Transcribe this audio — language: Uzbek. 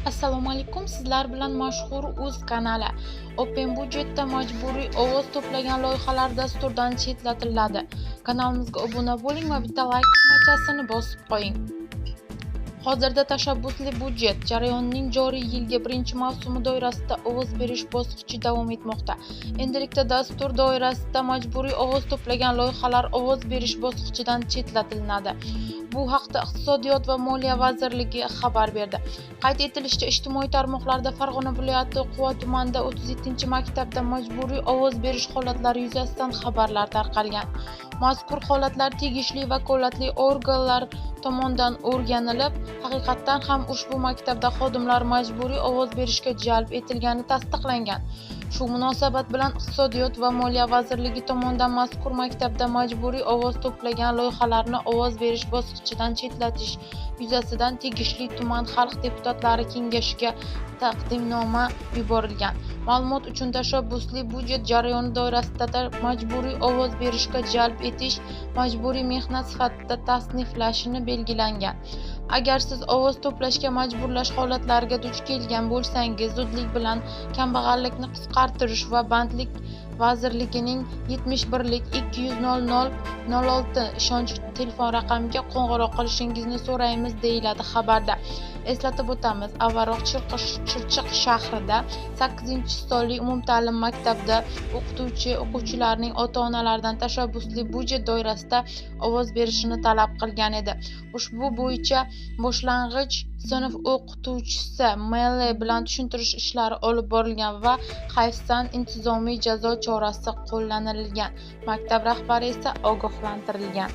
Assalomu alaykum. Sizlar bilan mashhur Uz kanali. Open budjetda majburiy ovoz to'plagan loyihalar dasturdan chetlatiladi. Kanalimizga obuna bo'ling va bitta like tugmachasini bosib qo'ying. Hozirda tashabbusli budjet jarayonining joriy yilgi birinchi mavsumi doirasida ovoz berish bosqichi davom etmoqda. Endilikda dastur doirasida majburiy ovoz to'plagan loyihalar ovoz berish bosqichidan chetlatiladi. Bu haqda Iqtisodiyot va Moliya vazirligi xabar berdi. Qayd etilishicha, ijtimoiy tarmoqlarda Farg'ona viloyati Quva tumanida 37-maktabda majburiy ovoz berish holatlari yuzasidan xabarlar tarqalgan. Mazkur holatlar tegishli vakolatli organlar tomonidan o'rganilib, haqiqatan ham ushbu maktabda xodimlar majburiy ovoz berishga jalb etilgani tasdiqlangan. Shu munosabat bilan Iqtisodiyot va Moliya vazirligi tomonidan mazkur maktabda majburiy ovoz to'plagan loyihalarni ovoz berish bosqichidan chetlatish yuzasidan tegishli tuman xalq deputatlari kengashiga taqdimnoma yuborilgan. Ma'lumot uchun, tashabbusli budjet jarayoni doirasida majburiy ovoz berishga jalb etish majburiy mehnat sifatida tasniflashini belgilangan. Agar siz ovoz to'plashga majburlash holatlariga duch kelgan bo'lsangiz, zudlik bilan Kambag'allikni qisqartirish va bandlik vazirligining 71 200 00 06 ishonch telefon raqamiga qo'ng'iroq qilishingizni so'raymiz, deyiladi xabarda. Eslatib o'tamiz, avvalroq Chirchiq shahrida 8-sonli umumta'lim maktabda o'quvchilarning ota-onalaridan tashabbusli budjet doirasida ovoz berishini talab qilgan edi. Ushbu bo'yicha boshlang'ich sinf o'qituvchisi M.L. bilan tushuntirish ishlari olib borilgan va hayfsan intizomiy jazo chorasi qo'llanilgan. Maktab rahbari esa ogohlantirilgan.